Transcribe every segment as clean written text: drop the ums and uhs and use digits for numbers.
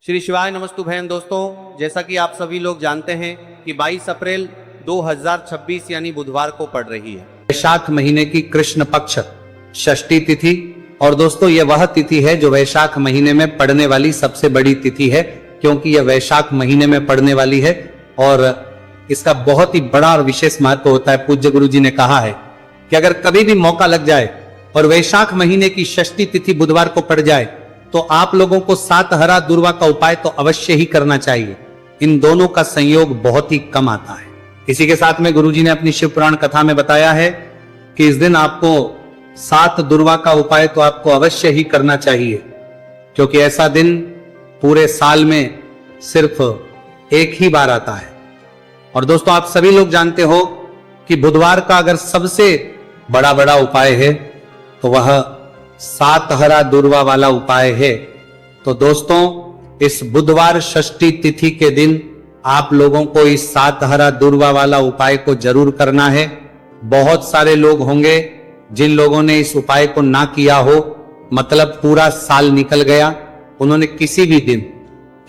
श्री शिवाय नमस्तु बहन दोस्तों, जैसा कि आप सभी लोग जानते हैं कि 22 अप्रैल 2026 यानी बुधवार को पड़ रही है वैशाख महीने की कृष्ण पक्ष षष्ठी तिथि। और दोस्तों ये वह तिथि है जो वैशाख महीने में पड़ने वाली सबसे बड़ी तिथि है, क्योंकि यह वैशाख महीने में पड़ने वाली है और इसका बहुत ही बड़ा और विशेष महत्व होता है। पूज्य गुरु जी ने कहा है कि अगर कभी भी मौका लग जाए और वैशाख महीने की षष्ठी तिथि बुधवार को पड़ जाए तो आप लोगों को 7 हरा दुर्वा का उपाय तो अवश्य ही करना चाहिए। इन दोनों का संयोग बहुत ही कम आता है। इसी के साथ में गुरुजी ने अपनी शिव पुराण कथा में बताया है कि इस दिन आपको 7 दुर्वा का उपाय तो आपको अवश्य ही करना चाहिए, क्योंकि ऐसा दिन पूरे साल में सिर्फ एक ही बार आता है। और दोस्तों आप सभी लोग जानते हो कि बुधवार का अगर सबसे बड़ा उपाय है तो वह 7 हरा दुर्वा वाला उपाय है। तो दोस्तों इस बुधवार षष्ठी तिथि के दिन आप लोगों को इस 7 हरा दुर्वा वाला उपाय को जरूर करना है। बहुत सारे लोग होंगे जिन लोगों ने इस उपाय को ना किया हो, मतलब पूरा साल निकल गया, उन्होंने किसी भी दिन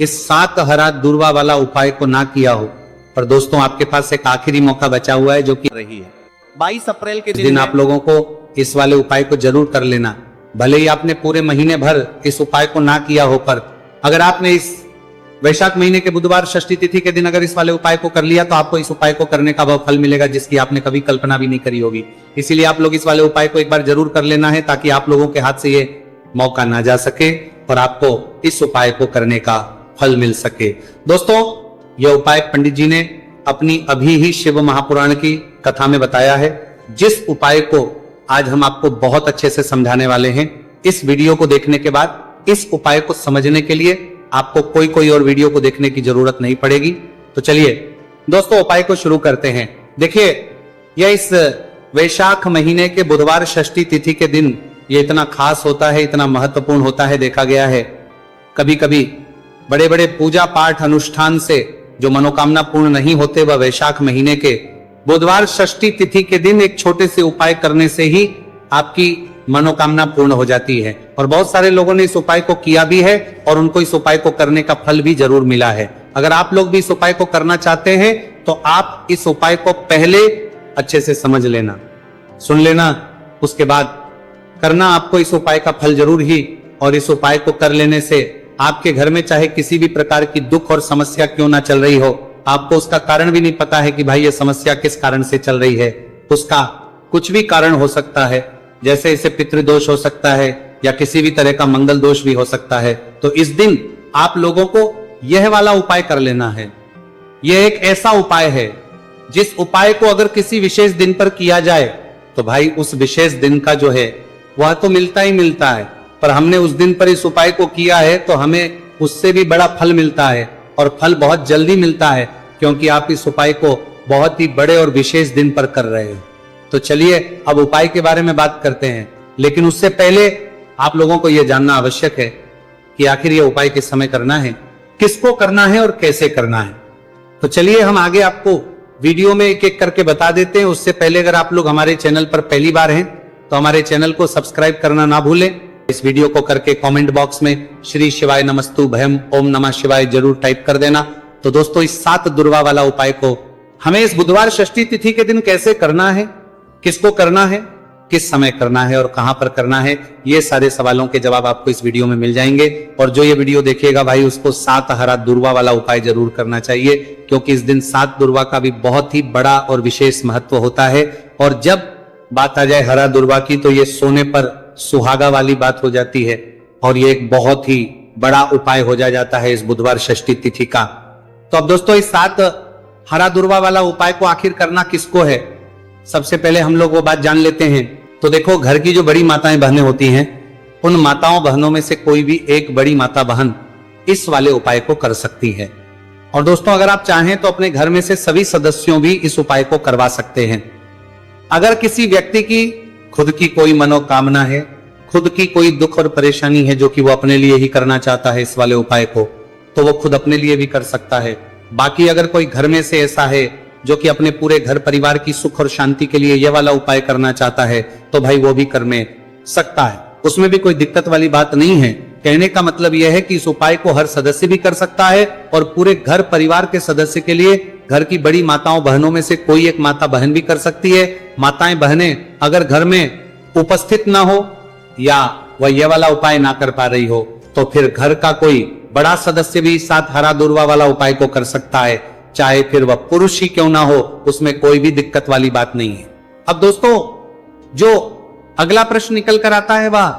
इस 7 हरा दुर्वा वाला उपाय को ना किया हो। पर दोस्तों आपके पास एक आखिरी मौका बचा हुआ है जो कि रही है 22 अप्रैल के दिन आप लोगों को इस वाले उपाय को जरूर कर लेना। भले ही आपने पूरे महीने भर इस उपाय को ना किया हो, पर अगर आपने इस वैशाख महीने के बुधवार षष्ठी तिथि के दिन अगर इस वाले उपाय को कर लिया तो आपको इस उपाय को करने का वह फल मिलेगा जिसकी आपने कभी कल्पना भी नहीं करी होगी। इसीलिए आप लोग इस वाले उपाय को एक बार जरूर कर लेना है, ताकि आप लोगों के हाथ से ये मौका ना जा सके और आपको इस उपाय को करने का फल मिल सके। दोस्तों यह उपाय पंडित जी ने अपनी अभी ही शिव महापुराण की कथा में बताया है, जिस उपाय को आज हम आपको बहुत अच्छे से समझाने वाले हैं। इस वीडियो को देखने के बाद इस उपाय को समझने के लिए आपको कोई और वीडियो को देखने की जरूरत नहीं पड़ेगी। तो चलिए दोस्तों उपाय को शुरू करते हैं। देखिए यह इस वैशाख महीने के बुधवार षष्ठी तिथि के दिन यह इतना खास होता है, इतना महत्वपूर्ण होता है। देखा गया है कभी कभी बड़े बड़े पूजा पाठ अनुष्ठान से जो मनोकामना पूर्ण नहीं होते, वह वैशाख महीने के बुधवार षष्ठी तिथि के दिन एक छोटे से उपाय करने से ही आपकी मनोकामना पूर्ण हो जाती है। और बहुत सारे लोगों ने इस उपाय को किया भी है और उनको इस उपाय को करने का फल भी जरूर मिला है। अगर आप लोग भी इस उपाय को करना चाहते हैं तो आप इस उपाय को पहले अच्छे से समझ लेना, सुन लेना, उसके बाद करना। आपको इस उपाय का फल जरूर ही, और इस उपाय को कर लेने से आपके घर में चाहे किसी भी प्रकार की दुख और समस्या क्यों ना चल रही हो, आपको उसका कारण भी नहीं पता है कि भाई ये समस्या किस कारण से चल रही है, उसका कुछ भी कारण हो सकता है। जैसे इसे पितृदोष हो सकता है या किसी भी तरह का मंगल दोष भी हो सकता है। तो इस दिन आप लोगों को यह वाला उपाय कर लेना है। यह एक ऐसा उपाय है जिस उपाय को अगर किसी विशेष दिन पर किया जाए तो भाई उस विशेष दिन का जो है वह तो मिलता ही मिलता है, पर हमने उस दिन पर इस उपाय को किया है तो हमें उससे भी बड़ा फल मिलता है, और फल बहुत जल्दी मिलता है, क्योंकि आप इस उपाय को बहुत ही बड़े और विशेष दिन पर कर रहे हो। तो चलिए अब उपाय के बारे में बात करते हैं, लेकिन उससे पहले आप लोगों को यह जानना आवश्यक है कि आखिर यह उपाय किस समय करना है, किसको करना है और कैसे करना है। तो चलिए हम आगे आपको वीडियो में एक एक करके बता देते हैं। उससे पहले अगर आप लोग हमारे चैनल पर पहली बार हैं तो हमारे चैनल को सब्सक्राइब करना ना भूलें। इस वीडियो को करके कमेंट बॉक्स में श्री शिवाय नमस्तु भयम ओम नमः शिवाय जरूर टाइप कर देना। तो दोस्तों इस 7 दुर्वा वाला उपाय को हमें इस बुधवार षष्ठी तिथि के दिन कैसे करना है, किसको करना है, किस समय करना है और कहां पर करना है, ये सारे सवालों के जवाब आपको इस वीडियो में मिल जाएंगे। और जो ये वीडियो देखेगा भाई उसको 7 हरा दुर्वा वाला उपाय जरूर करना चाहिए, क्योंकि इस दिन 7 दुर्वा का भी बहुत ही बड़ा और विशेष महत्व होता है। और जब बात आ जाए हरा दुर्वा की तो ये सोने पर सुहागा वाली बात हो जाती है, और ये एक बहुत ही बड़ा उपाय हो जाता है इस बुधवार षष्ठी तिथि का। तो अब दोस्तों इस 7 हरा दुर्वा वाला उपाय को आखिर करना किसको है, सबसे पहले हम लोग वो बात जान लेते हैं। तो देखो घर की जो बड़ी माताएं बहनें होती हैं, उन माताओं बहनों में से कोई भी एक बड़ी माता बहन इस वाले उपाय को कर सकती है। और दोस्तों अगर आप चाहें तो अपने घर में से सभी सदस्यों भी इस उपाय को करवा सकते हैं। अगर किसी व्यक्ति की खुद की कोई मनोकामना है, खुद की कोई दुख और परेशानी है जो कि वो अपने लिए ही करना चाहता है इस वाले उपाय को, तो वो खुद अपने लिए भी कर सकता है। बाकी अगर कोई घर में से ऐसा है जो कि अपने पूरे घर परिवार की सुख और शांति के लिए यह वाला उपाय करना चाहता है, तो भाई वो भी कर में सकता है, उसमें भी कोई दिक्कत वाली बात नहीं है। कहने का मतलब यह है कि इस उपाय को हर सदस्य भी कर सकता है और पूरे घर परिवार के सदस्य के लिए घर की बड़ी माताओं बहनों में से कोई एक माता बहन भी कर सकती है। माताएं बहनें अगर घर में उपस्थित ना हो या वह यह वाला उपाय ना कर पा रही हो तो फिर घर का कोई बड़ा सदस्य भी साथ हरा दूर्वा वाला उपाय को कर सकता है, चाहे फिर वह पुरुष ही क्यों ना हो, उसमें कोई भी दिक्कत वाली बात नहीं है। अब दोस्तों जो अगला प्रश्न निकल कर आता है वह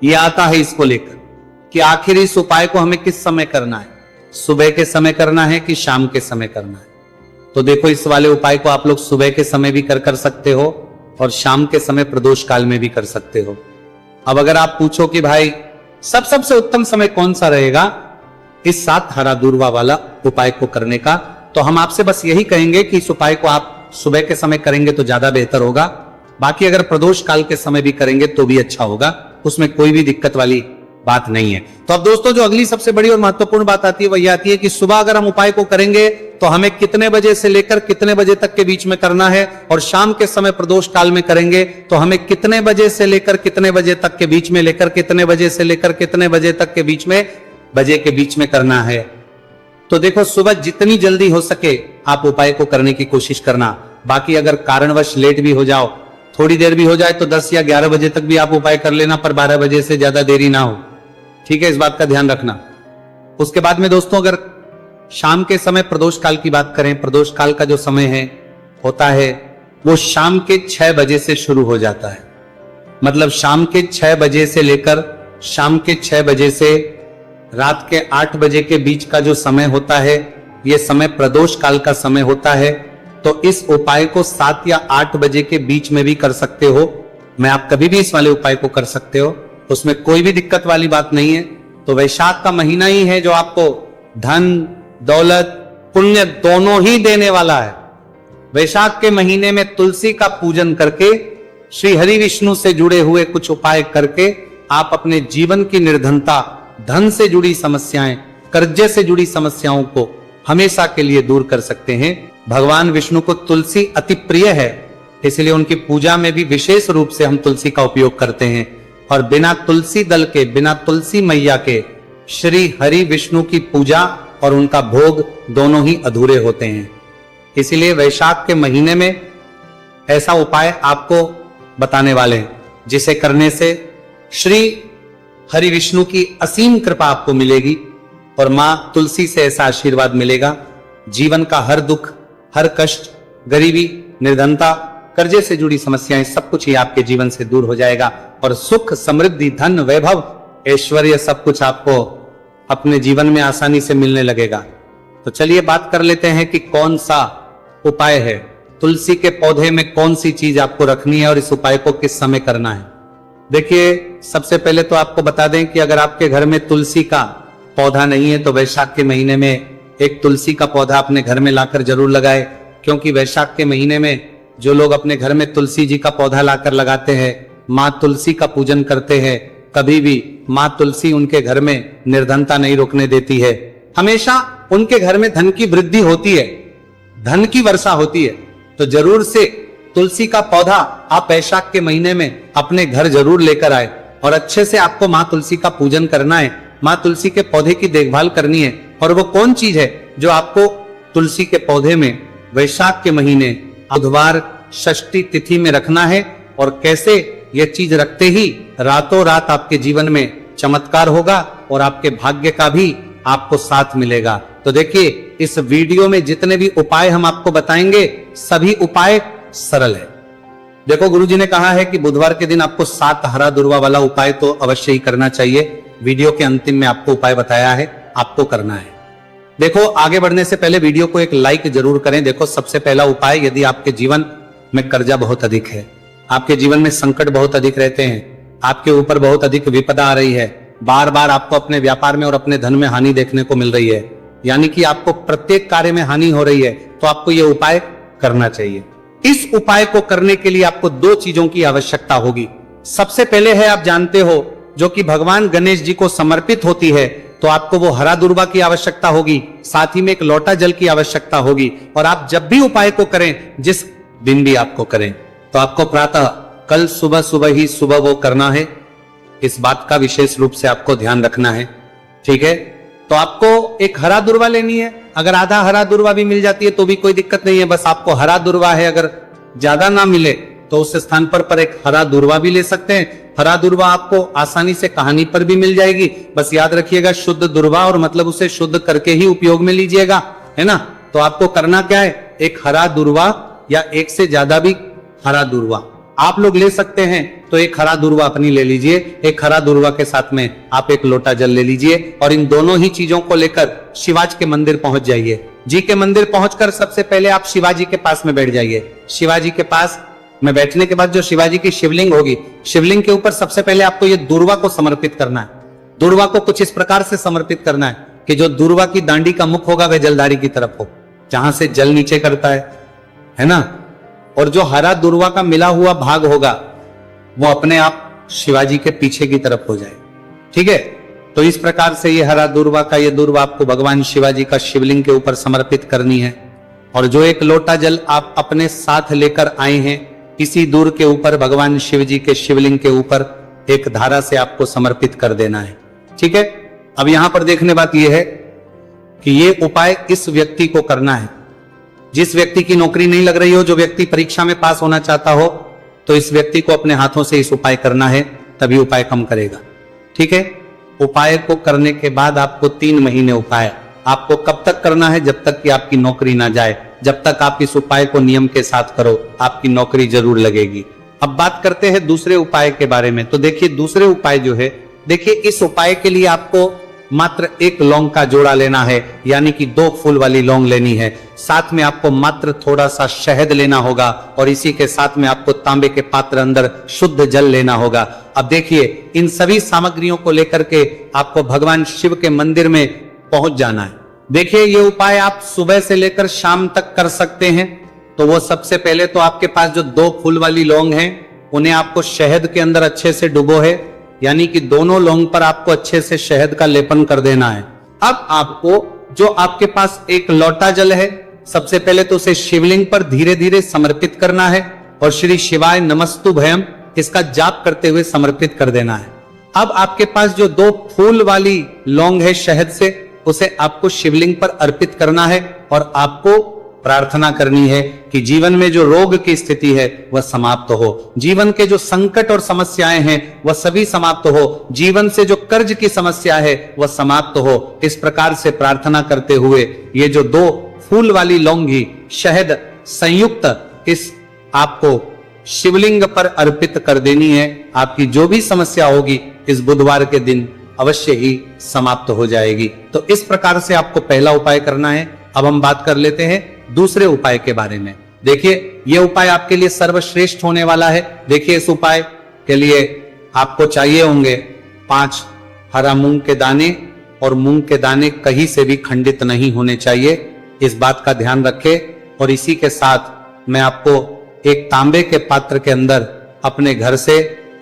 यह आता है इसको लेकर कि आखिर इस उपाय को हमें किस समय करना है, सुबह के समय करना है कि शाम के समय करना है। तो देखो इस वाले उपाय को आप लोग सुबह के समय भी कर सकते हो और शाम के समय प्रदोष काल में भी कर सकते हो। अब अगर आप पूछो कि भाई सबसे उत्तम समय कौन सा रहेगा इस 7 हरा दूर्वा वाला उपाय को करने का, तो हम आपसे बस यही कहेंगे कि इस उपाय को आप सुबह के समय करेंगे तो ज्यादा बेहतर होगा। बाकी अगर प्रदोष काल के समय भी करेंगे तो भी अच्छा होगा, उसमें कोई भी दिक्कत वाली बात नहीं है। तो अब दोस्तों जो अगली सबसे बड़ी और महत्वपूर्ण बात आती है वह यह आती है कि सुबह अगर हम उपाय को करेंगे तो हमें कितने बजे से लेकर कितने बजे तक के बीच में करना है, और शाम के समय प्रदोष काल में करेंगे तो हमें कितने बजे से लेकर कितने बजे तक के बीच में लेकर कितने बजे से लेकर कितने बजे तक के बीच में बजे के बीच में करना है। तो देखो सुबह जितनी जल्दी हो सके आप उपाय को करने की कोशिश करना। बाकी अगर कारणवश लेट भी हो जाओ, थोड़ी देर भी हो जाए तो 10 या 11 बजे तक भी आप उपाय कर लेना, पर 12 बजे से ज्यादा देरी ना हो, ठीक है, इस बात का ध्यान रखना। उसके बाद में दोस्तों अगर शाम के समय प्रदोष काल की बात करें, प्रदोष काल का जो समय है होता है वो शाम के 6 बजे से शुरू हो जाता है। मतलब शाम के 6 बजे से लेकर शाम के 6 बजे से रात के 8 बजे के बीच का जो समय होता है यह समय प्रदोष काल का समय होता है। तो इस उपाय को 7 या 8 बजे के बीच में भी कर सकते हो। मैं आप कभी भी इस वाले उपाय को कर सकते हो, उसमें कोई भी दिक्कत वाली बात नहीं है। तो वैशाख का महीना ही है जो आपको धन दौलत पुण्य दोनों ही देने वाला है। वैशाख के महीने में तुलसी का पूजन करके श्री हरि विष्णु से जुड़े हुए कुछ उपाय करके आप अपने जीवन की निर्धनता, धन से जुड़ी समस्याएं, कर्जे से जुड़ी समस्याओं को हमेशा के लिए दूर कर सकते हैं। भगवान विष्णु को तुलसी अति प्रिय है, इसलिए उनकी पूजा में भी विशेष रूप से हम तुलसी का उपयोग करते हैं। और बिना तुलसी दल के, बिना तुलसी मैया के श्री हरि विष्णु की पूजा और उनका भोग दोनों ही अधूरे होते हैं। इसलिए वैशाख के महीने में ऐसा उपाय आपको बताने वाले हैं जिसे करने से श्री हरि विष्णु की असीम कृपा आपको मिलेगी और मां तुलसी से ऐसा आशीर्वाद मिलेगा, जीवन का हर दुख, हर कष्ट, गरीबी, निर्धनता, कर्जे से जुड़ी समस्याएं सब कुछ ही आपके जीवन से दूर हो जाएगा और सुख, समृद्धि, धन, वैभव, ऐश्वर्य सब कुछ आपको अपने जीवन में आसानी से मिलने लगेगा। तो चलिए बात कर लेते हैं कि कौन सा उपाय है, तुलसी के पौधे में कौन सी चीज आपको रखनी है और इस उपाय को किस समय करना है। देखिए सबसे पहले तो आपको बता दें कि अगर आपके घर में तुलसी का पौधा नहीं है तो वैशाख के महीने में एक तुलसी का पौधा अपने घर में लाकर जरूर लगाए, क्योंकि वैशाख के महीने में जो लोग अपने घर में तुलसी जी का पौधा लाकर लगाते हैं, माँ तुलसी का पूजन करते हैं, कभी भी माँ तुलसी उनके घर में निर्धनता नहीं रोकने देती है। हमेशा उनके घर में धन की वृद्धि होती है, धन की वर्षा होती है। तो जरूर से तुलसी का पौधा आप वैशाख के महीने में अपने घर जरूर लेकर आए और अच्छे से आपको माँ तुलसी का पूजन करना है, माँ तुलसी के पौधे की देखभाल करनी है। और वो कौन चीज है जो आपको तुलसी के पौधे में वैशाख के महीने बुधवार षष्ठी तिथि में रखना है, और कैसे यह चीज रखते ही रातों रात आपके जीवन में चमत्कार होगा और आपके भाग्य का भी आपको साथ मिलेगा। तो देखिए इस वीडियो में जितने भी उपाय हम आपको बताएंगे सभी उपाय सरल है। देखो गुरुजी ने कहा है कि बुधवार के दिन आपको 7 हरा दूर्वा वाला उपाय तो अवश्य ही करना चाहिए। वीडियो के अंतिम में आपको उपाय बताया है, आपको करना है। देखो आगे बढ़ने से पहले वीडियो को एक लाइक जरूर करें। देखो सबसे पहला उपाय, यदि आपके जीवन में कर्जा बहुत अधिक है, आपके जीवन में संकट बहुत अधिक रहते हैं, आपके ऊपर बहुत अधिक विपदा आ रही है, बार बार आपको अपने व्यापार में और अपने धन में हानि देखने को मिल रही है, यानी कि आपको प्रत्येक कार्य में हानि हो रही है, तो आपको यह उपाय करना चाहिए। इस उपाय को करने के लिए आपको 2 चीजों की आवश्यकता होगी। सबसे पहले है, आप जानते हो, जो कि भगवान गणेश जी को समर्पित होती है, तो आपको वो हरा दूर्वा की आवश्यकता होगी, साथ ही में एक लोटा जल की आवश्यकता होगी। और आप जब भी उपाय को करें, जिस दिन भी आपको करें, तो आपको प्रातः कल सुबह ही सुबह वो करना है। इस बात का विशेष रूप से आपको ध्यान रखना है। ठीक है, तो आपको एक हरा दुर्वा लेनी है। अगर आधा हरा दुर्वा भी मिल जाती है तो भी कोई दिक्कत नहीं है, बस आपको हरा दुर्वा है, अगर ज्यादा ना मिले तो उस स्थान पर एक हरा दुर्वा भी ले सकते हैं। हरा दुर्वा आपको आसानी से कहानी पर भी मिल जाएगी, बस याद रखिएगा शुद्ध दुर्वा, और मतलब उसे शुद्ध करके ही उपयोग में लीजिएगा, है ना। तो आपको करना क्या है, एक हरा दुर्वा या एक से ज्यादा भी हरा दुर्वा आप लोग ले सकते हैं, तो एक हरा दुर्वा अपनी ले लीजिए। एक हरा दुर्वा के साथ में आप एक लोटा जल ले लीजिए और इन दोनों ही चीजों को लेकर शिवाजी के मंदिर पहुंच जाइए। जी के मंदिर पहुंचकर सबसे पहले आप शिवाजी के पास में बैठ जाइए। शिवाजी के पास में बैठने के बाद जो शिवाजी की शिवलिंग होगी, शिवलिंग के ऊपर सबसे पहले आपको ये दुर्वा को समर्पित करना है। दुर्वा को कुछ इस प्रकार से समर्पित करना है कि जो दुर्वा की दांडी का मुख होगा वह जलधारी की तरफ हो, जहां से जल नीचे करता है ना। और जो हरा दुर्वा का मिला हुआ भाग होगा वो अपने आप शिवाजी के पीछे की तरफ हो जाए। ठीक है, तो इस प्रकार से ये हरा दुर्वा का ये दुर्वा आपको भगवान शिवाजी का शिवलिंग के ऊपर समर्पित करनी है। और जो एक लोटा जल आप अपने साथ लेकर आए हैं, इसी दूर के ऊपर भगवान शिव जी के शिवलिंग के ऊपर एक धारा से आपको समर्पित कर देना है। ठीक है, अब यहां पर देखने बात यह है कि ये उपाय इस व्यक्ति को करना है जिस व्यक्ति की नौकरी नहीं लग रही हो, जो व्यक्ति परीक्षा में पास होना चाहता हो, तो इस व्यक्ति को अपने हाथों से इस उपाय करना है, तभी उपाय काम करेगा। ठीक है, उपाय को करने के बाद आपको 3 महीने उपाय आपको कब तक करना है, जब तक कि आपकी नौकरी ना जाए। जब तक आप इस उपाय को नियम के साथ करो, आपकी नौकरी जरूर लगेगी। अब बात करते हैं दूसरे उपाय के बारे में। तो देखिए दूसरे उपाय जो है, देखिए इस उपाय के लिए आपको मात्र 1 लौंग का जोड़ा लेना है, यानी कि 2 फूल वाली लौंग लेनी है। साथ में आपको मात्र थोड़ा सा शहद लेना होगा और इसी के साथ में आपको तांबे के पात्र अंदर शुद्ध जल लेना होगा। अब देखिए इन सभी सामग्रियों को लेकर के आपको भगवान शिव के मंदिर में पहुंच जाना है। देखिए ये उपाय आप सुबह से लेकर शाम तक कर सकते हैं। तो वो सबसे पहले तो आपके पास जो 2 फूल वाली लौंग हैं, उन्हें आपको शहद के अंदर अच्छे से डुबो है, यानी कि दोनों लौंग पर आपको अच्छे से शहद का लेपन कर देना है। अब आपको जो आपके पास एक लोटा जल है, सबसे पहले तो उसे शिवलिंग पर धीरे धीरे समर्पित करना है और श्री शिवाय नमस्तुभयम इसका जाप करते हुए समर्पित कर देना है। अब आपके पास जो 2 फूल वाली लौंग है शहद से, उसे आपको शिवलिंग पर अर्पित करना है और आपको प्रार्थना करनी है कि जीवन में जो रोग की स्थिति है वह समाप्त हो, जीवन के जो संकट और समस्याएं हैं वह सभी समाप्त हो, जीवन से जो कर्ज की समस्या है वह समाप्त हो। इस प्रकार से प्रार्थना करते हुए ये जो 2 फूल वाली लौंगी शहद संयुक्त इस आपको शिवलिंग पर अर्पित कर देनी है। आपकी जो भी समस्या होगी इस बुधवार के दिन अवश्य ही समाप्त हो जाएगी। तो इस प्रकार से आपको पहला उपाय करना है। अब हम बात कर लेते हैं दूसरे उपाय के बारे में। देखिए यह उपाय आपके लिए सर्वश्रेष्ठ होने वाला है। देखिए इस उपाय के लिए आपको चाहिए होंगे 5 हरा मूंग के दाने, और मूंग के दाने कहीं से भी खंडित नहीं होने चाहिए, इस बात का ध्यान रखें। और इसी के साथ मैं आपको एक तांबे के पात्र के अंदर अपने घर से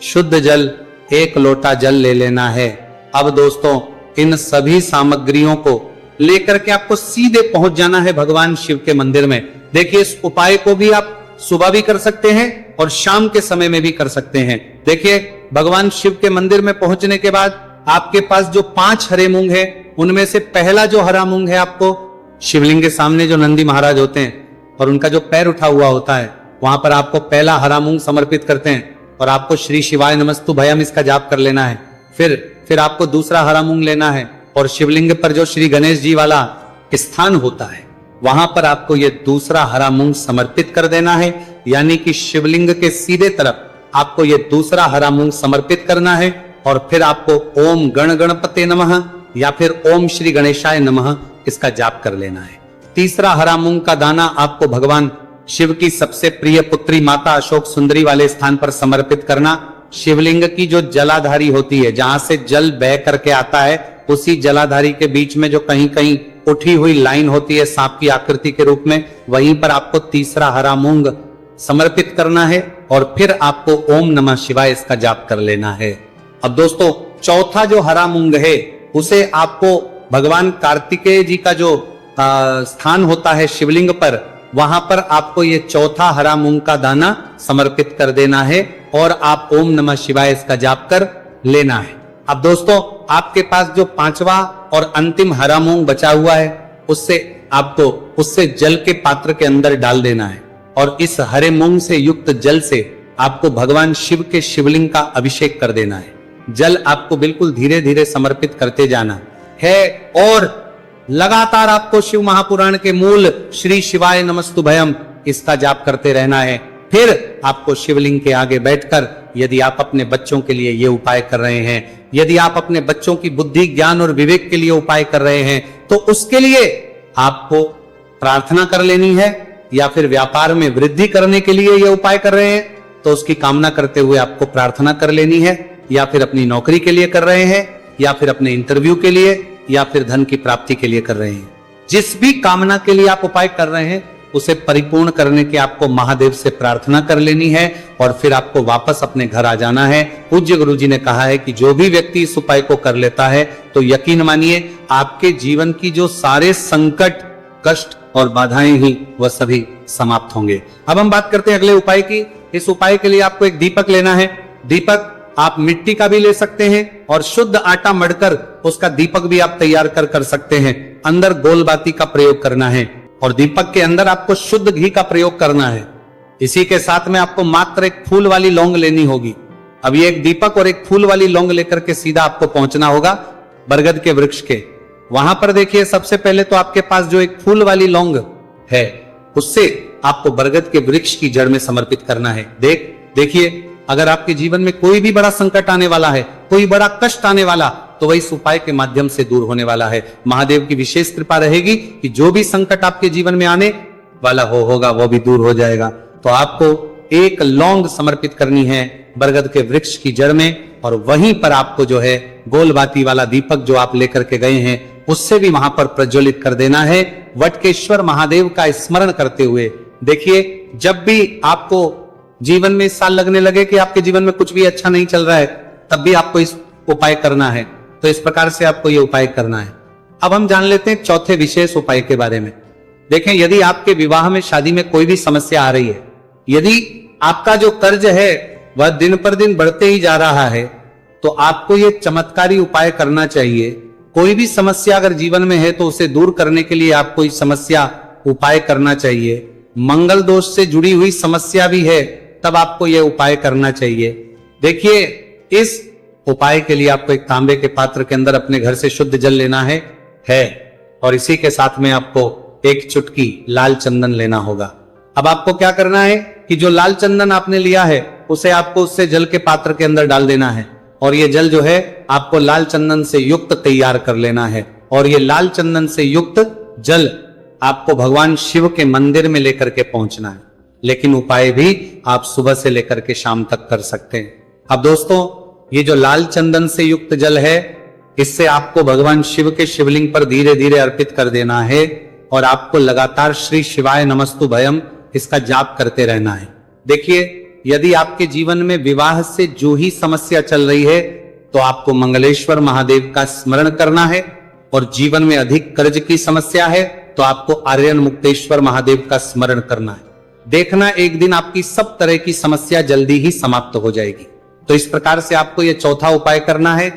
शुद्ध जल 1 लोटा जल ले लेना है। अब दोस्तों इन सभी सामग्रियों को लेकर के आपको सीधे पहुंच जाना है भगवान शिव के मंदिर में। देखिए इस उपाय को भी आप सुबह भी कर सकते हैं और शाम के समय में भी कर सकते हैं। देखिए भगवान शिव के मंदिर में पहुंचने के बाद आपके पास जो 5 हरे मूंग है, उनमें से पहला जो हरा मूंग है, आपको शिवलिंग के सामने जो नंदी महाराज होते हैं और उनका जो पैर उठा हुआ होता है, वहां पर आपको पहला हरा मूंग समर्पित करते हैं और आपको श्री शिवाय नमस्तुभयम इसका जाप कर लेना है। फिर आपको दूसरा हरा मूंग लेना है और शिवलिंग पर जो श्री गणेश जी वाला स्थान होता है, वहां पर आपको ये दूसरा हरा मूंग समर्पित कर देना है। यानी कि शिवलिंग के सीधे तरफ आपको ये दूसरा हरा मूंग समर्पित करना है और फिर आपको ओम गण गणपते नमः या फिर ओम श्री गणेशाय नमः इसका जाप कर लेना है। तीसरा हरा मूंग का दाना आपको भगवान शिव की सबसे प्रिय पुत्री माता अशोक सुंदरी वाले स्थान पर समर्पित करना। शिवलिंग की जो जलाधारी होती है, जहां से जल बह करके आता है, उसी जलाधारी के बीच में जो कहीं कहीं उठी हुई लाइन होती है सांप की आकृति के रूप में, वहीं पर आपको तीसरा हरा मूंग समर्पित करना है और फिर आपको ओम नमः शिवाय इसका जाप कर लेना है। अब दोस्तों चौथा जो हरा मूंग है, उसे आपको भगवान कार्तिकेय जी का जो स्थान होता है शिवलिंग पर, वहां पर आपको ये चौथा हरा मूंग का दाना समर्पित कर देना है और आप ओम नमः शिवाय इसका जाप कर लेना है। अब दोस्तों, आपके पास जो पांचवा और अंतिम हरा मूंग बचा हुआ है, उससे जल के पात्र के अंदर डाल देना है और इस हरे मूंग से युक्त जल से आपको भगवान शिव के शिवलिंग का अभिषेक कर देना है। जल आपको बिल्कुल धीरे धीरे समर्पित करते जाना है और लगातार आपको शिव महापुराण के मूल श्री शिवाय नमस्तुभयम इसका जाप करते रहना है। फिर आपको शिवलिंग के आगे बैठकर, यदि आप अपने बच्चों के लिए ये उपाय कर रहे हैं, यदि आप अपने बच्चों की बुद्धि, ज्ञान और विवेक के लिए उपाय कर रहे हैं, तो उसके लिए आपको प्रार्थना कर लेनी है, या फिर व्यापार में वृद्धि करने के लिए ये उपाय कर रहे हैं तो उसकी कामना करते हुए आपको प्रार्थना कर लेनी है, या फिर अपनी नौकरी के लिए कर रहे हैं, या फिर अपने इंटरव्यू के लिए, या फिर धन की प्राप्ति के लिए कर रहे हैं। जिस भी कामना के लिए आप उपाय कर रहे हैं उसे परिपूर्ण करने के आपको महादेव से प्रार्थना कर लेनी है और फिर आपको वापस अपने घर आ जाना है। पूज्य गुरु जी ने कहा है कि जो भी व्यक्ति इस उपाय को कर लेता है तो यकीन मानिए आपके जीवन की जो सारे संकट, कष्ट और बाधाएं ही वह सभी समाप्त होंगे। अब हम बात करते हैं अगले उपाय की। इस उपाय के लिए आपको एक दीपक लेना है। दीपक आप मिट्टी का भी ले सकते हैं और शुद्ध आटा मढ़कर उसका दीपक भी आप तैयार कर सकते हैं। अंदर गोल बाती का प्रयोग करना है और दीपक के अंदर आपको शुद्ध घी का प्रयोग करना है। इसी के साथ में आपको मात्र एक फूल वाली लौंग लेनी होगी। अब ये एक दीपक और एक फूल वाली लौंग लेकर के सीधा आपको पहुंचना होगा बरगद के वृक्ष के। वहां पर देखिए, सबसे पहले तो आपके पास जो एक फूल वाली लौंग है उससे आपको बरगद के वृक्ष की जड़ में समर्पित करना है। देखिए, अगर आपके जीवन में कोई भी बड़ा संकट आने वाला है, कोई बड़ा कष्ट आने वाला, तो वह इस उपाय के माध्यम से दूर होने वाला है। महादेव की विशेष कृपा रहेगी कि जो भी संकट आपके जीवन में आने वाला होगा वो भी दूर हो जाएगा। तो आपको एक लौंग समर्पित करनी है बरगद के वृक्ष की जड़ में और वहीं पर आपको जो है गोल बाती वाला दीपक जो आप लेकर के गए हैं उससे भी वहां पर प्रज्वलित कर देना है, वटकेश्वर महादेव का स्मरण करते हुए। देखिए, जब भी आपको जीवन में इस साल लगने लगे कि आपके जीवन में कुछ भी अच्छा नहीं चल रहा है, तब भी आपको इस उपाय करना है। तो इस प्रकार से आपको यह उपाय करना है। अब हम जान लेते हैं चौथे विशेष उपाय के बारे में। देखें, यदि आपके विवाह में, शादी में कोई भी समस्या आ रही है, यदि आपका जो कर्ज है वह दिन पर दिन बढ़ते ही जा रहा है, तो आपको यह चमत्कारी उपाय करना चाहिए। कोई भी समस्या अगर जीवन में है तो उसे दूर करने के लिए आपको इस समस्या उपाय करना चाहिए। मंगल दोष से जुड़ी हुई समस्या भी है तब आपको यह उपाय करना चाहिए। देखिए, इस उपाय के लिए आपको एक तांबे के पात्र के अंदर अपने घर से शुद्ध जल लेना है और इसी के साथ में आपको एक चुटकी लाल चंदन लेना होगा। अब आपको क्या करना है कि जो लाल चंदन आपने लिया है उसे आपको उससे जल के पात्र के अंदर डाल देना है और ये जल जो है आपको लाल चंदन से युक्त तैयार कर लेना है और ये लाल चंदन से युक्त जल आपको भगवान शिव के मंदिर में लेकर के पहुंचना है। लेकिन उपाय भी आप सुबह से लेकर के शाम तक कर सकते हैं। अब दोस्तों, ये जो लाल चंदन से युक्त जल है इससे आपको भगवान शिव के शिवलिंग पर धीरे धीरे अर्पित कर देना है और आपको लगातार श्री शिवाय नमस्तुभयम इसका जाप करते रहना है। देखिए, यदि आपके जीवन में विवाह से जो ही समस्या चल रही है तो आपको मंगलेश्वर महादेव का स्मरण करना है और जीवन में अधिक कर्ज की समस्या है तो आपको आर्यन मुक्तेश्वर महादेव का स्मरण करना है। देखना, एक दिन आपकी सब तरह की समस्या जल्दी ही समाप्त हो जाएगी। तो इस प्रकार से आपको यह चौथा उपाय करना है